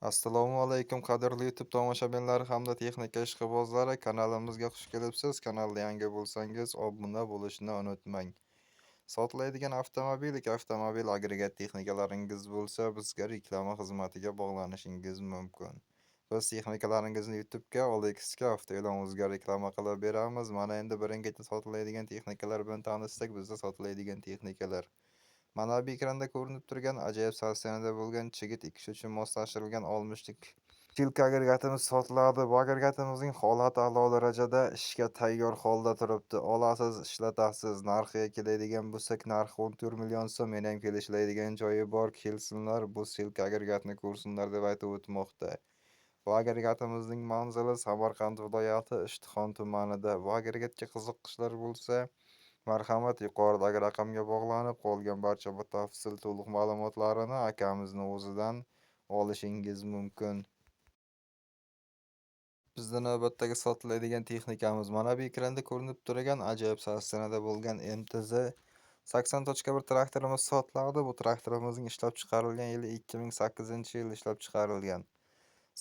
Assalomu alaykum, qadrli YouTube tomoshabinlari hamda texnika ishqibozlari. Kanalimizga xush kelibsiz. Kanalda yangi bo'lsangiz, obuna bo'lishni unutmang. Sotiladigan avtomobil agregat texnikalaringiz bo'lsa, bizga reklama xizmatiga bog'lanishingiz mumkin. Biz texnikalaringizni YouTube'ga, OLXga, avtoe'lonimizga reklama qilib beramiz. Mana endi birin-ketin sotiladigan texnikalar bilan tanishsak, bizda sotiladigan texnikalar. Mana bu ekranda ko'rinib turgan ajoyib sasiyada bo'lgan chigit ekish uchun moslashtirilgan olmishlik chilka agregatimiz sotiladi. Bu agregatimizning holati a'lo darajada ishga tayyor holda turibdi. Olasiz, ishlatasiz. Narxiga keladigan bo'lsak, narxi 14 million so'm. Menam kelishiladigan joyi bor. Kelsinlar, bu silka agregatni ko'rsinlar deb aytib o'tmoqda. Bu agregatimizning manzili Samarqand viloyati Ishtixon tumanida. Bu agregatga qiziqishlar bo'lsa, marhamat, yuqoridagi raqamga bog'lanib, qolgan barcha batafsil to'liq ma'lumotlarini akamizni o'zidan olishingiz mumkin. Bizda navbatdagi sotiladigan texnikamiz mana bu ekranda ko'rinib turgan ajoyib sassanada bo'lgan MTZ 80.1 traktorimiz sotiladi. Bu traktorimizning ishlab chiqarilgan yili 2008-yil ishlab chiqarilgan.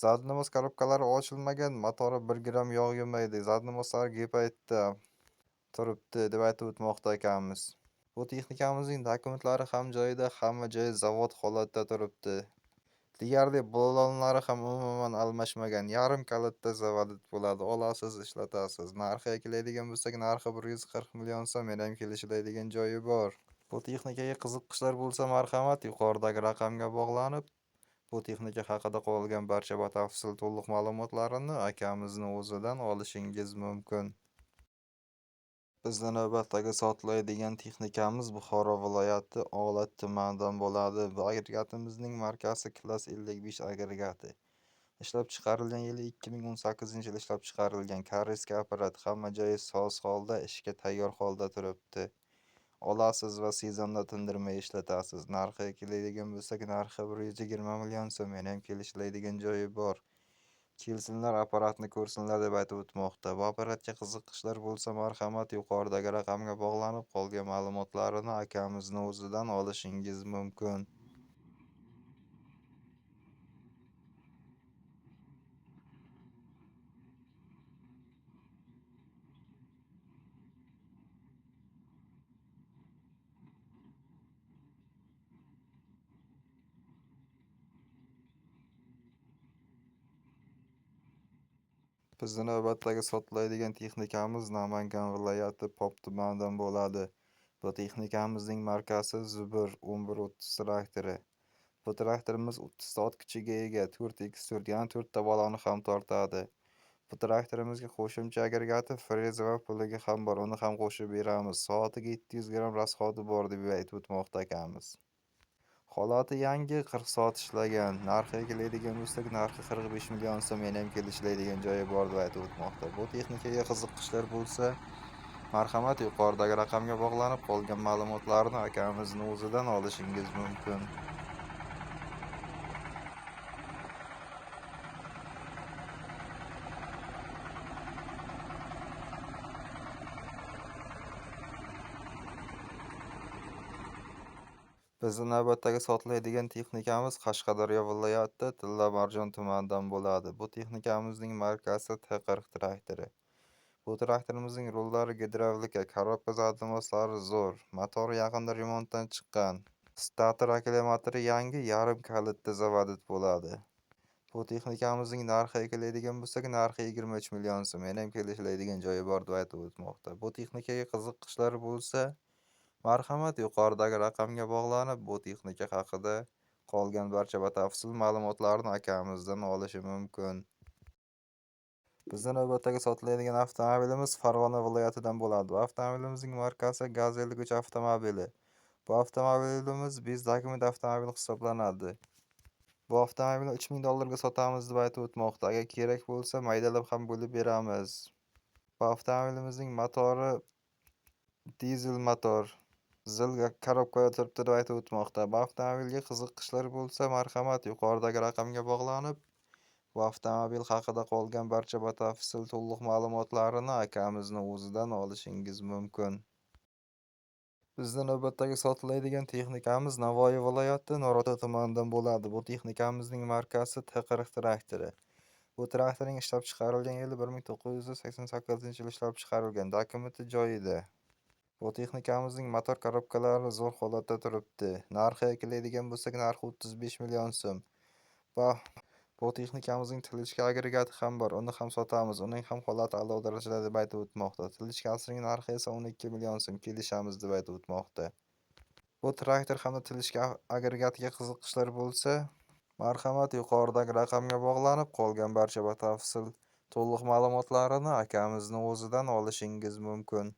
Zadnimiz korobkalari ochilmagan, motori 1 gram yog' yemaydi. Zadnimozlar gepaytda turibdi deb aytib o'tmoqda akamiz. Bu texnikamizning dokumentlari ham joyida, hamma joyi zavod holatda turibdi. Deyarli bolonlari ham umuman almashmagan. Yarim kalitda zavodit bo'ladi. Olasiz, ishlatasiz. Narxiga keladigan bo'lsak, narxi 140 million so'm. Menam kelishiladigan joyi bor. Bu texnikaga qiziqishlar bo'lsa, marhamat, yuqoridagi raqamga bog'lanib, bu texnika haqida qolgan barcha batafsil to'liq ma'lumotlarini akamizni o'zidan olishingiz mumkin. Bizda navbatdagi sotiladigan texnikamiz Buxoro viloyati Olat tumanidan bo'ladi. Bu agregatimizning markasi Class 55 agregati. Ishlab chiqarilgan yili 2018-yil ishlab chiqarilgan. Koreyska apparat, hamma joyi soz holda, ishga tayyor holda turibdi. Olasiz va sezonda tindirmay ishlatasiz. Narxiga keladigan bo'lsak, narxi 120 million so'm. Menam kelishiladigan joyi bor. Kelsinlar, apparatni ko'rsinlar deb aytib o'tmoqda. Bu apparatga qiziqishlar bo'lsa, marhamat, yuqoridagi raqamga bog'lanib, qolgan ma'lumotlarini akamizni o'zidan olishingiz mumkin. Bizda navbatdagi sotiladigan texnikamiz Namangan viloyati Pop tumanidan bo'ladi. Bu texnikamizning markasi Zubur 1130 traktori. Bu traktorimiz 30 soat kuchiga ega, 4x4, yana 4 ta bolani ham tortadi. Bu traktorimizga qo'shimcha agregati, freza va pligi ham bor. Uni ham qo'shib beramiz. Soatiga 700 gram rasxodi bor deb aytib o'tmoqda akamiz. Holati yangi, 40 soat ishlagan. Narxiga keladigan bo'lsak, narxi 45 million so'm. Menam kelishiladigan joyi bor deb aytib o'tmoqda. Bu texnikaga qiziqishlar bo'lsa, marhamat, yuqoridagi raqamga bog'lanib, qolgan ma'lumotlarni akamizni o'zidan olishingiz mumkin. Bizda navbatdagi sotiladigan texnikamiz Qashqadaryo viloyati Tilla Marjon tumanidan bo'ladi. Bu texnikamizning markasi T40 traktori. Bu traktorimizning rullari gidravlika, korobka zadimostlari zo'r. Motori yaqinda remontdan chiqqan. Stator akkumulyatori yangi, yarim kalitda zavodit bo'ladi. Bu texnikamizning narxiga keladigan bo'lsak, narxi 23 million so'm. Menam kelishiladigan joyi bor deb aytib o'tmoqda. Bu texnikaga qiziqishlar bo'lsa, marhamat, yuqoridagi raqamga bog'lanib, bu texnika haqida qolgan barcha batafsil ma'lumotlarni akamizdan olishi mumkin. Bizda navbatdagi sotiladigan avtomobilimiz Farg'ona viloyatidan bo'ladi. Bu avtomobilimizning markasi Gazel kuch avtomobili. Bu avtomobilimiz bez dokument avtomobili hisoblanadi. Bu avtomobilni 3 ming dollarga sotamiz deb aytib o'tmoqda. Agar kerak bo'lsa, maydalab ham bo'lib beramiz. Bu avtomobilimizning motori dizel motor. Zilga korobkada turibdi deb aytib o'tmoqda. Bu avtomobilga qiziqishlar bo'lsa, marhamat, yuqoridagi raqamga bog'lanib, bu avtomobil haqida qolgan barcha batafsil to'liq ma'lumotlarini akamizni o'zidan olishingiz mumkin. Bizda navbatdagi sotiladigan texnikamiz Navoiy viloyati Nurota tumanidan bo'ladi. Bu texnikamizning markasi T40 traktori. Bu traktorning ishlab chiqarilgan yili 1988-yil ishlab chiqarilgan. Dokumenti joyida. Bu texnikamizning motor korobkalari zo'r holatda turibdi. Narxiga keladigan bo'lsak, narxi 35 million so'm. Va bu texnikamizning tilichka agregati ham bor. Uni ham sotamiz. Uning ham holati a'lo darajada deb aytib o'tmoqda. Tilichkasining narxi esa 12 million so'm. Kelishamiz deb aytib o'tmoqda. Bu traktor hamda tilichka agregatiga qiziqishlar bo'lsa, marhamat yuqoridagi raqamga bog'lanib, qolgan barcha batafsil to'liq ma'lumotlarini akamizni o'zidan olishingiz mumkin.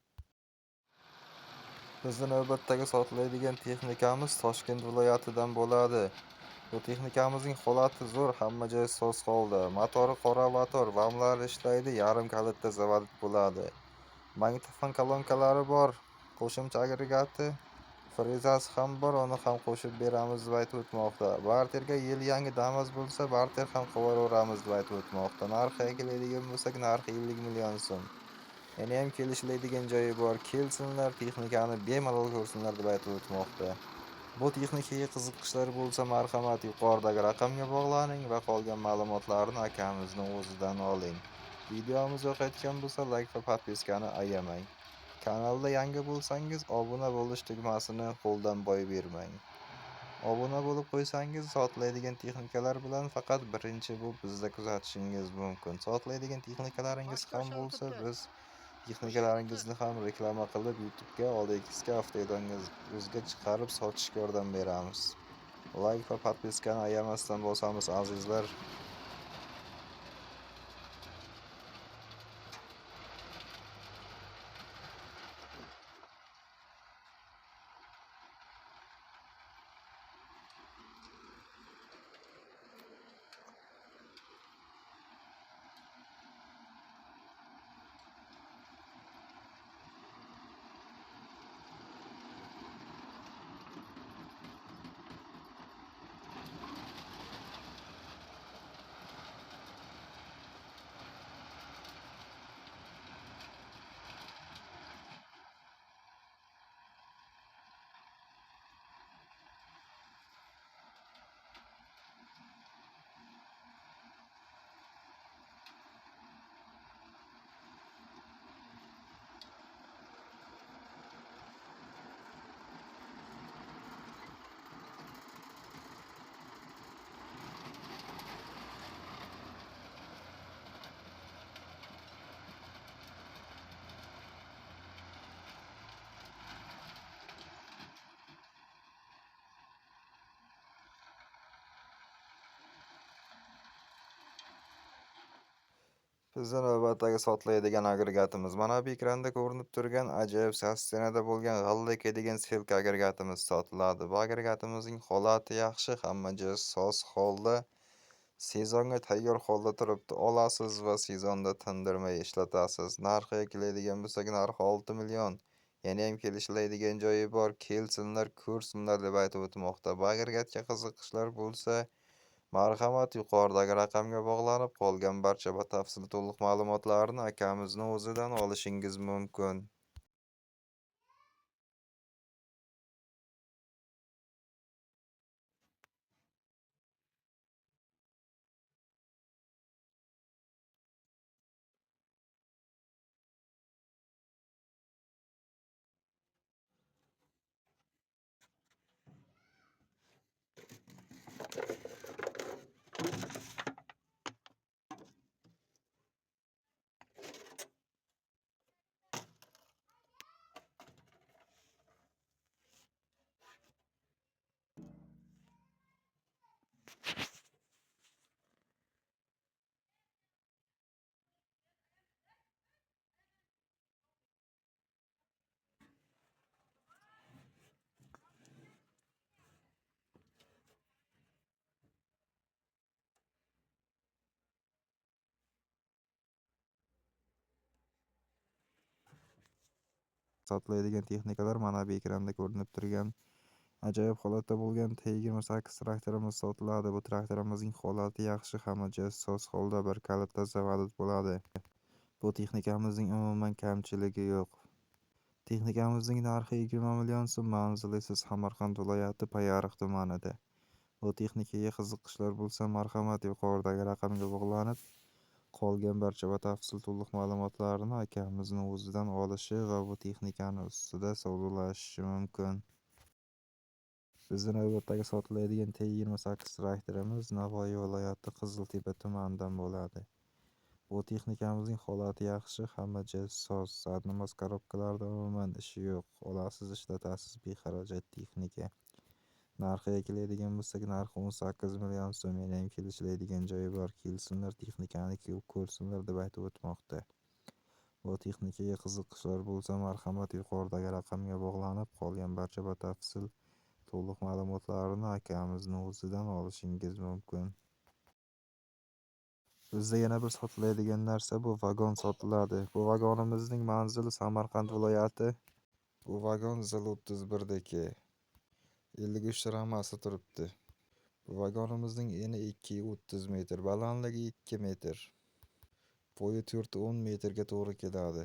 Bizning navbatdagi sotiladigan texnikamiz Toshkent viloyatidan bo'ladi. Bu texnikamizning holati zo'r, hamma joyi soz holda. Motori qora motor, vamlar ishlaydi, yarim kalitda zavod bo'ladi. Magnitofon kolonkalari bor, qo'shimcha agregati, frezasi ham bor, uni ham qo'shib beramiz deb aytib o'tmoqda. Barterga yil yangi Damas bo'lsa, barter ham qilaveramiz deb aytib o'tmoqda. Narxiga keladigan bo'lsak, narxi 50 million so'm. Yanayam kelishiladigan joyi bor. Kelsinlar, texnikani bemalol ko'rsinlar deb aytib o'tmoqda. Bu texnikaga qiziqishlar bo'lsa, marhamat yuqoridagi raqamga bog'laning va qolgan ma'lumotlarni akamizni o'zidan oling. Videomiz yoqayotgan bo'lsa, like va podpiskani ayamang. Kanalda yangi bo'lsangiz, obuna bo'lish tugmasini qo'ldan boy bermang. Obuna bo'lib qo'ysangiz, sotiladigan texnikalar bilan faqat birinchi bo'lib bizda kuzatishingiz mumkin. Sotiladigan texnikalaringiz ham bo'lsa, biz texnikalaringizni ham reklama qilib YouTube'ga OLXga avtoedongizga chiqarib sotishga yordam beramiz. Like va podpiskani ayamasdan bosamiz azizlar. Bizda navbatdagi sotiladigan agregatimiz mana bu ekranda ko'rinib turgan ajoyib sstenada bo'lgan g'alla ekadigan selka agregatimiz sotiladi. Bu agregatimizning holati yaxshi, hamma joyi soz holda, sezonga tayyor holda turibdi. Olasiz va sezonda tindirmay ishlatasiz. Narxiga keladigan bo'lsak, narxi 6 million. Yanayam kelishiladigan joyi bor. Kelsinlar, ko'rsinlar deb aytib o'tmoqda. Bu agregatga qiziqishlar bo'lsa, marhamat yuqoridagi raqamga bog'lanib, qolgan barcha batafsil to'liq ma'lumotlarni akamizni o'zidan olishingiz mumkin. Sotiladigan texnikalar mana bu ekranda ko'rinib turgan ajoyib holatda bo'lgan T28 traktorimiz sotiladi. Bu traktorimizning holati yaxshi, hamma joyi soz holda, bir kalitda zavod bo'ladi. Bu texnikamizning umuman kamchiligi yo'q. Texnikamizning narxi 20 million so'm, manzili esa Samarqand viloyati Payariq tumanida. Bu texnikaga qiziqishlar bo'lsa, marhamat, yuqoridagi raqamga bog'lanib, qolgan barcha batafsil to'liq ma'lumotlarni akamizning o'zidan olishi va bu texnikani ustida savdolashishi mumkin. Bizning navbatdagi sotiladigan T28 traktorimiz Navoiy viloyati Qiziltepa tumanidan bo'ladi. Bu texnikamizning holati yaxshi, hamma joyi soz, sadnamoz korobkalarda umuman ishi yo'q. Olasiz, ishlatasiz, bexarajat texnika. Narxiga keladigan bo'lsak, narxi 18 million so'm. Yana ham kelishiladigan joyi bor. Kelsinlar, texnikani ko'rsinlar deb aytib o'tmoqda. Bu texnikaga qiziqishlar bo'lsa, marhamat, yuqoridagi raqamga bog'lanib, qolgan barcha batafsil to'liq ma'lumotlarni akamizning o'zidan olishingiz mumkin. Bizda yana bir sotiladigan narsa bu vagon sotiladi. Bu vagonimizning manzili Samarqand viloyati. Bu vagon zil 31dagi 53 ramasi turibdi. Bu vagonimizning eni 230 metr, balandligi 2 metr. Bo'yi 4-10 metrga to'g'ri keladi.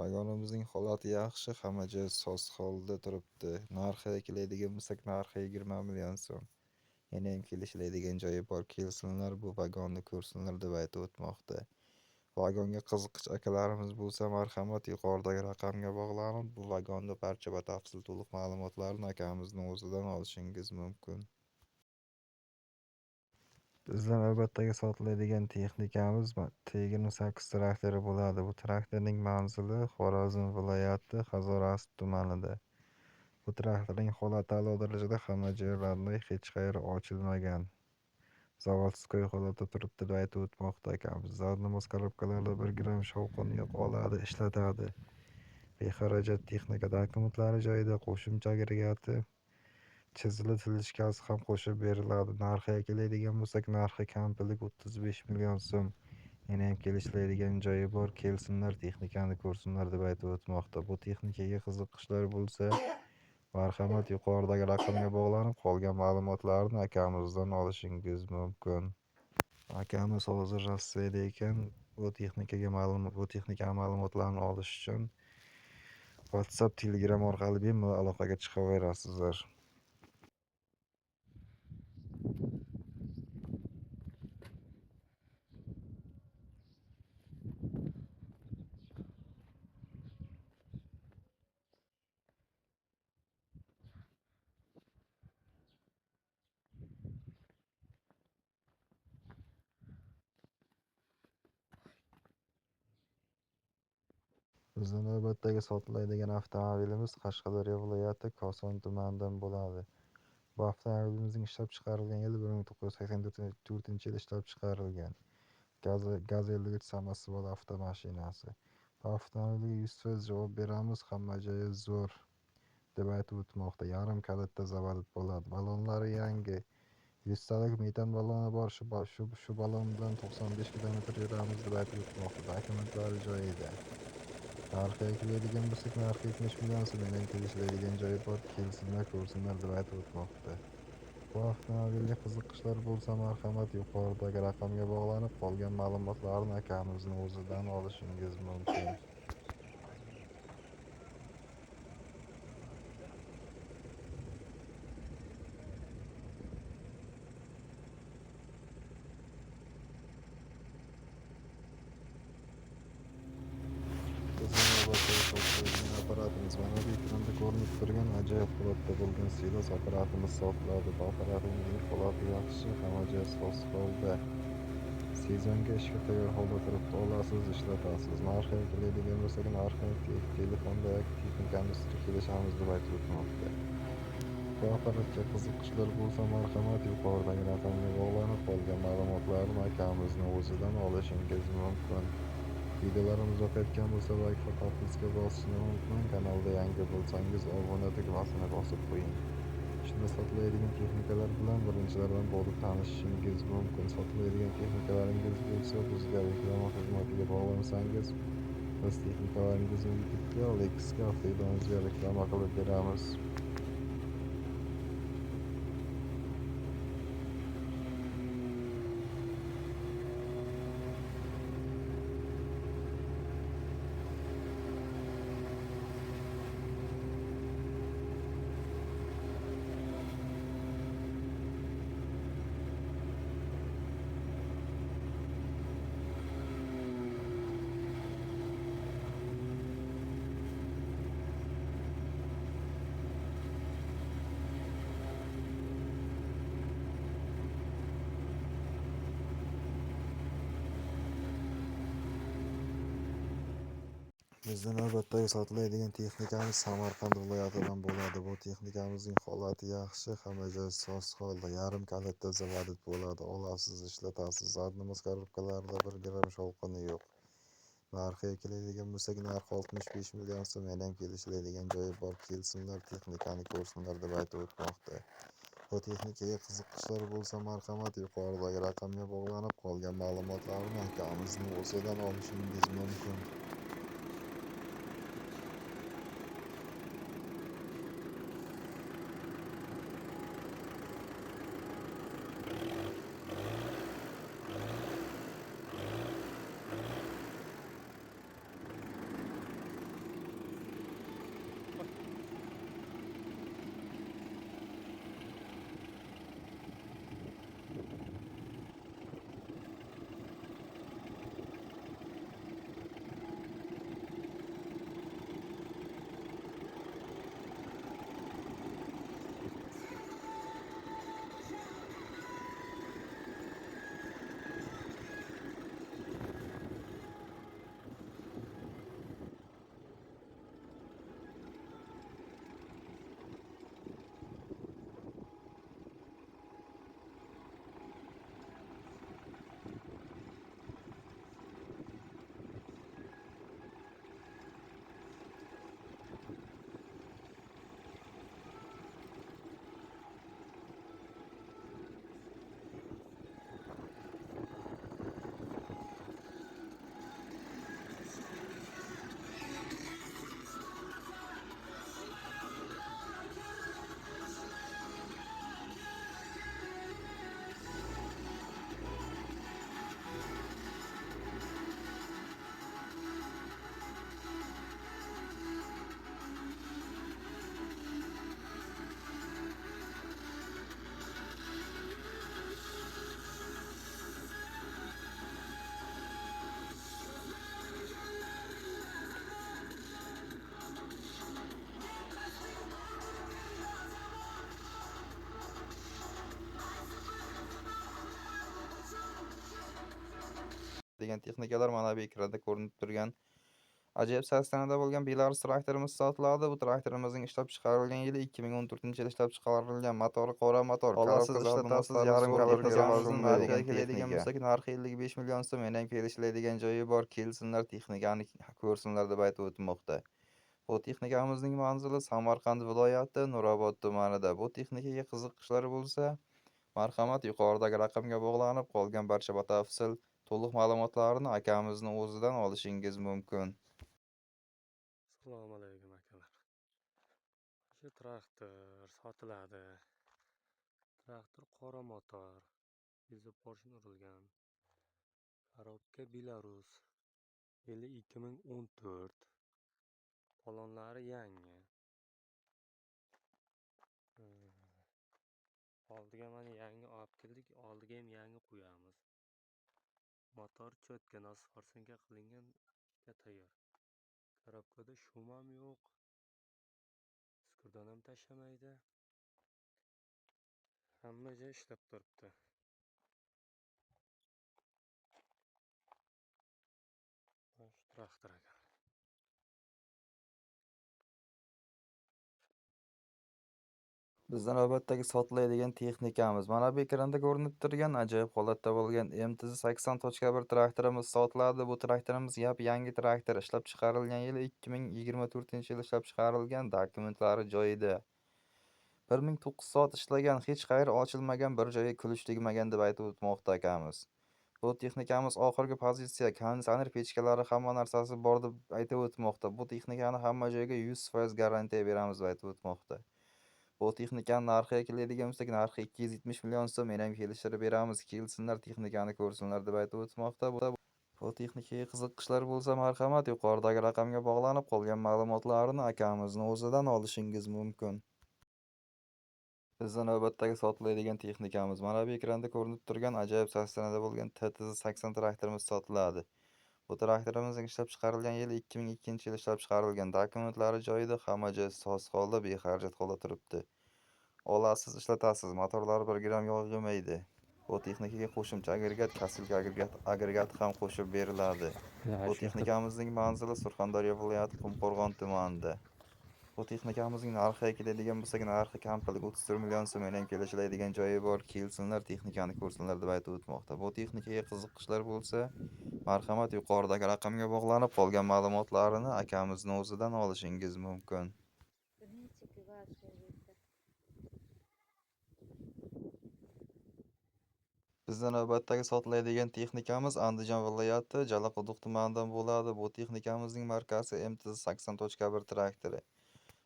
Vagonimizning holati yaxshi, hamma joyi soz holda turibdi. Narxiga keladigan bo'lsak, narxi 20 million so'm. Yana ham kelishiladigan joyi bor. Kelsinlar, bu vagonni ko'rsinlar deb aytib o'tmoqda. Vagonga qiziqish akalarimiz bo'lsa, marhamat, yuqoridagi raqamga bog'lanib, bu vagonda barcha batafsil to'liq ma'lumotlarni akamizning o'zidan olishingiz mumkin. Bizda navbatdagi sotiladigan texnikamiz T28 traktori bo'ladi. Bu traktorning manzili Xorazm viloyati Hazorasp tumanida. Bu traktorning holati a'lo darajada, hamma joylarida hech qayeri ochilmagan. Zavodskoy holatda turibdi deb aytib o'tmoqda akamiz. Zadnimoz korobkalarda 1 gram shovqin yo'q, oladi, ishlatadi. Bexarajat texnika, dokumentlari joyida, qo'shimcha agregati, chizili-tilishkasi ham qo'shib beriladi. Narxiga keladigan bo'lsak, narxi kampilik 35 million so'm. Yana ham kelishiladigan joyi bor. Kelsinlar, texnikani ko'rsinlar deb aytib o'tmoqda. Bu texnikaga qiziqishlar bo'lsa, marhamat, yuqoridagi raqamga bog'lanib, qolgan ma'lumotlarni akamizdan olishingiz mumkin. Akamiz hozir Rossiyada ekan. Bu texnika ma'lumotlarini olish uchun WhatsApp, Telegram orqali bemalol aloqaga chiqaverasizlar. Bizning navbatdagi sotiladigan avtomobilimiz Qashqadaryo viloyati Koson tumanidan bo'ladi. Bu avtomobilimizning ishlab chiqarilgan yili 1984-yil ishlab chiqarilgan. Gaz 53 samosyol avtomashinasi. Bu avtomobilga 100% javob beramiz, hamma joyi zo'r deb aytib o'tmoqda. Yarim kalitda zavod bo'ladi. Balonlari yangi. 100 talik metan baloni bor. Shu balon bilan 95 kilometr yuramiz deb aytib o'tmoqda. Dokumentlari joyida. Narxiga keladigan bo'lsak, narxi 70 million so'm. Yana kelishiladigan joyi bor. Kelsinlar, ko'rsinlar deb aytib o'tmoqda. Bu avtomobilga qiziqishlar bo'lsa, marhamat, yuqoridagi raqamga bog'lanib, qolgan ma'lumotlarni akamizning o'zidan olishingiz mumkin. Bizning apparatimiz mana bu ekranda ko'rinib turgan ajoyib holatda bo'lgan silos apparatimiz sotiladi. Bu apparatimizning holati yaxshi, hamma joyi soz holda. Sezonga ishga tayyor holda turibdi. Olasiz, ishlatasiz. Narxiga keladigan bo'lsak, narxini telefonda texnikamiz kelishamiz deb aytib o'tmoqda. Bu apparatga qiziqishlar bo'lsa, marhamat, yuqoridagi raqamga bog'lanib, qolgan ma'lumotlarni akamizning o'zidan olishingiz mumkin. Videolarimiz yoqayotgan bo'lsa, like va podpiska bosishni unutmang. Kanalda yangi bo'lsangiz, obuna tugmasini bosib qo'ying. Shunda sotiladigan texnikalar bilan birinchilardan bo'lib tanishishingiz mumkin. Sotiladigan texnikalaringiz bo'lsa, bizga reklama xizmatiga bog'lansangiz, biz texnikalaringizni YouTube'ga, Alex'ga, Avtoidonizga reklama qilib beramiz. Bizda navbatdagi sotiladigan texnikamiz Samarqand viloyatidan bo'ladi. Bu texnikamizning holati yaxshi, hamma joyi soz holda. Yarim kalitda zavodit bo'ladi. Olasiz, ishlatasiz. Zadnimiz korobkalarida 1 gramm shovqini yo'q. Narxiga keladigan bo'lsak, narxi 65 million so'm. Menam kelishiladigan joyi bor. Kelsinlar, texnikani ko'rsinlar deb aytib o'tmoqda. Bu texnikaga qiziqishlari bo'lsa, marhamat, yuqoridagi raqamga bog'lanib, qolgan ma'lumotlarni akamizning o'zidan olishingiz mumkin. Degan texnikalar mana bu ekranda ko'rinib turgan ajoyib sastanada bo'lgan Belarus traktorimiz sotiladi. Bu traktorimizning ishlab chiqarilgan yili 2014-yil ishlab chiqarilgan. Motori qora motor. Olasiz, ishlatasiz, yarim texnikamizning narxiga keladigan bo'lsak, narxi 55 million so'm. Menam kelishiladigan joyi bor. Kelsinlar, texnikani ko'rsinlar deb aytib o'tmoqda. Bu texnikamizning manzili Samarqand viloyati Nurobod tumanida. Bu texnikaga qiziqishlari bo'lsa, marhamat, yuqoridagi raqamga bog'lanib, qolgan barcha batafsil to'liq ma'lumotlarni akamizning o'zidan olishingiz mumkin. Assalomu alaykum akalar. Shu traktor sotiladi. Traktor qora motor, izoporshn urilgan. Korobka Belarus. Yili 2014. Balonlari yangi. Oldiga mana yangi olib keldik, oldiga ham yangi qo'yamiz. Motor cho'tka nosforsenka qilingan, ishga tayyor. Korobkada shum ham yo'q. Skurdan ham tashlamaydi. Hamma joy ishlab turibdi. Shu traktor aka. Bizda navbatdagi sotiladigan texnikamiz mana bu ekranda ko'rinib turgan ajoyib holatda bo'lgan MTZ80.1 traktorimiz sotiladi. Bu traktorimiz yangi traktor, ishlab chiqarilgan yili 2024-yil ishlab chiqarilgan. Dokumentlari joyida. 1900 soat ishlagan, hech qayeri ochilmagan, bir joyga kulish tegmagan deb aytib o'tmoqda akamiz. Bu texnikamiz oxirgi pozitsiya, konditsioner pechkalari, hamma narsasi bor deb aytib o'tmoqda. Bu texnikani hamma joyga 100% garantiya beramiz deb aytib o'tmoqda. Bu texnikani narxiga keladigan bo'lsak, narxi 270 million so'm. Menam kelishtirib beramiz. Kelsinlar, texnikani ko'rsinlar deb aytib o'tmoqda. Bu texnikaga qiziqishlari bo'lsa, marhamat, yuqoridagi raqamga bog'lanib, qolgan ma'lumotlarni akamizning o'zidan olishingiz mumkin. Bizda navbatdagi sotiladigan texnikamiz mana bu ekranda ko'rinib turgan ajoyib sastanada bo'lgan TTZ80 traktorimiz sotiladi. Bu traktorimizning ishlab chiqarilgan yili 2002-yil ishlab chiqarilgan. Dokumentlari joyida, hamma joy soz holda, bexarajat holda turibdi. Olasiz, ishlatasiz, motorlari 1 gramm yog' yemaydi. Bu texnikaga qo'shimcha agregat, kasilka agregati ham qo'shib beriladi. Bu texnikamizning manzili Surxondaryo viloyati Qumqo'rg'on tumanida. Bu texnikamizning narxiga keladigan bo'lsak, narxi kamqillik 34 million so'mdan kelishiladigan joyi bor. Kelsinlar, texnikani ko'rsinlar deb aytib o'tmoqda. Bu texnikaga qiziqishlar bo'lsa, marhamat yuqoridagi raqamga bog'lanib, qolgan ma'lumotlarini akamizning o'zidan olishingiz mumkin. Bizda navbatdagi sotiladigan texnikamiz Andijon viloyati Jalaquduq tumanidan bo'ladi. Bu texnikamizning markasi MTZ80.1 traktori.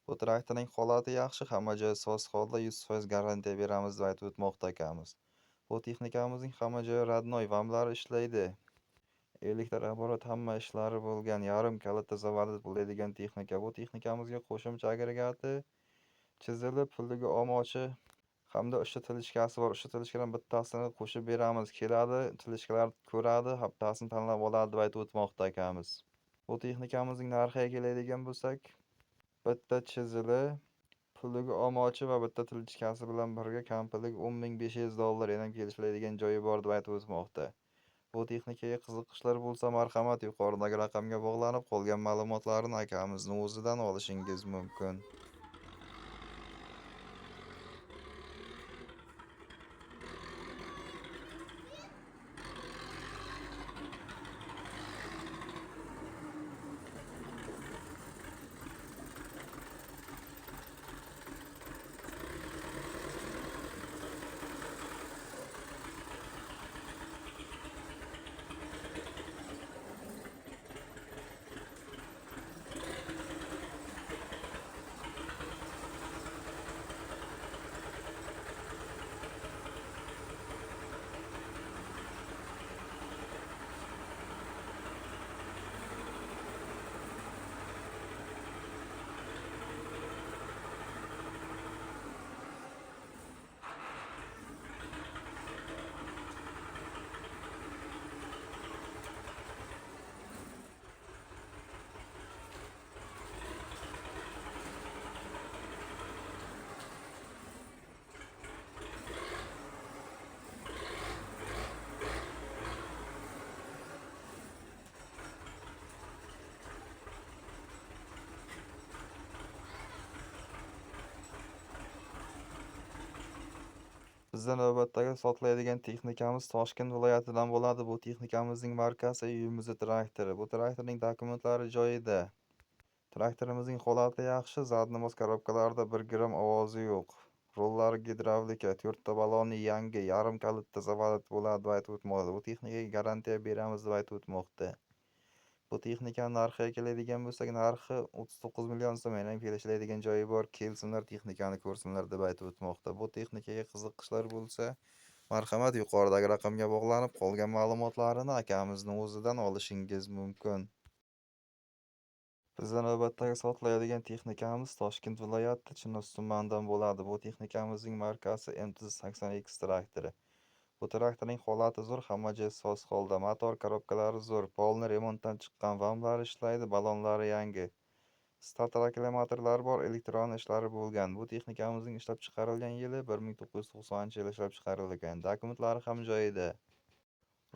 Bu traktorning holati yaxshi, hamma joyi soz holda, 100% garantiya beramiz deb aytib o'tmoqda akamiz. Bu texnikamizning hamma joyi radnoy vamlari ishlaydi. Elektr oborot hamma ishlari bo'lgan, yarim kalitda zavodda bo'ladigan texnika. Bu texnikamizga qo'shimcha agregati chizilib, pulligi omochi hamda 3 ta tilishkasi bor. 3 ta tilishkadan bittasini qo'shib beramiz. Keladi, tilishkalarni ko'radi, bittasini tanlab oladi deb aytib o'tmoqda akamiz. Bu texnikamizning narxiga keladigan bo'lsak, bitta chizili, pulligi omochi va bitta tilishkasi bilan birga kamqillik $10,500 ham kelishiladigan joyi bor deb aytib o'tmoqda. Bu texnikaga qiziqishlar bo'lsa, marhamat yuqoridagi raqamga bog'lanib, qolgan ma'lumotlarni akamizning o'zidan olishingiz mumkin. Bizda navbatdagi sotiladigan texnikamiz Toshkent viloyatidan bo'ladi. Bu texnikamizning markasi UMZ traktori. Bu traktorning dokumentlari joyida. Traktorimizning holati yaxshi, zadnimoz korobkalarida 1 gram ovozi yo'q. Rollari gidravlika, 4 ta baloni yangi, yarim kalitda zavodda bo'ladi deb aytib o'tmoqda. Bu texnikaga garantiya beramiz deb aytib o'tmoqda. Bu texnikaning narxiga keladigan bo'lsak, narxi 39 million so'mdan ham kelishiladigan joyi bor. Kelsinlar, texnikani ko'rsinlar deb aytib o'tmoqda. Bu texnikaga qiziqishlar bo'lsa, marhamat yuqoridagi raqamga bog'lanib, qolgan ma'lumotlarini akamizning o'zidan olishingiz mumkin. Bizda navbatdagi sotiladigan texnikamiz Toshkent viloyati Chinoz tumanidan bo'ladi. Bu texnikamizning markasi MTZ80X traktori. Bu traktorning holati zo'r, hamma joyi soz holda. Motor korobkalari zo'r, polni remontdan chiqqan, vamlari ishlaydi, balonlari yangi. Start akkumulyatorlari bor, elektron ishlari bo'lgan. Bu texnikamizning ishlab chiqarilgan yili 1990-yil ishlab chiqarilgan. Dokumentlari ham joyida.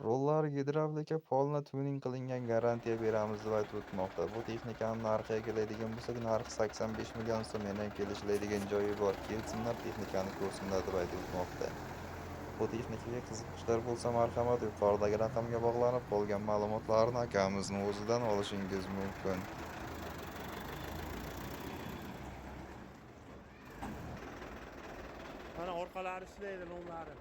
Rollari gidravlika, polni tuning qilingan, garantiya beramiz deb aytib o'tmoqda. Bu texnikaning narxiga keladigan bo'lsak, narxi 85 million so'mdan kelishiladigan joyi bor. Kelsinlar, texnikani ko'rsinlar deb aytib o'tmoqda. Bu texnikaga qiziqishlar bo'lsa, marhamat yuqoridagi raqamga bog'lanib, qolgan ma'lumotlarni akamizning o'zidan olishingiz mumkin. Mana orqalari ishlaydi, nomlari.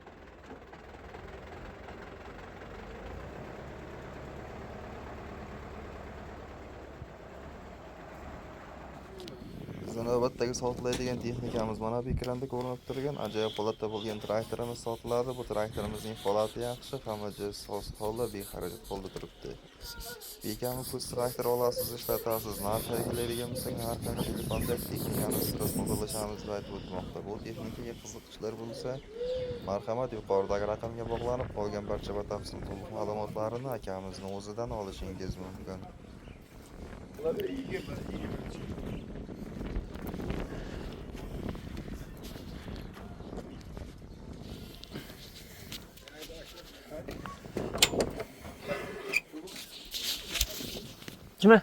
Bizda navbatdagi sotiladigan texnikamiz mana bu ekranda ko'rinib turgan ajoyib holatda bo'lgan traktorimiz sotiladi. Bu traktorimizning holati yaxshi, hamma joyi soz holda, bexarajat holda turibdi. Bekami kuz traktor olasiz, ishlatasiz. Narxiga keladigan bo'lsak, narxini telefonda texnikani sirasini qo'llashamiz deb aytib o'tmoqda. Bu texnikaga qiziqishlar bo'lsa, marhamat yuqoridagi raqamga bog'lanib, qolgan barcha batafsil to'liq ma'lumotlarini akamizning o'zidan olishingiz mumkin. Kime?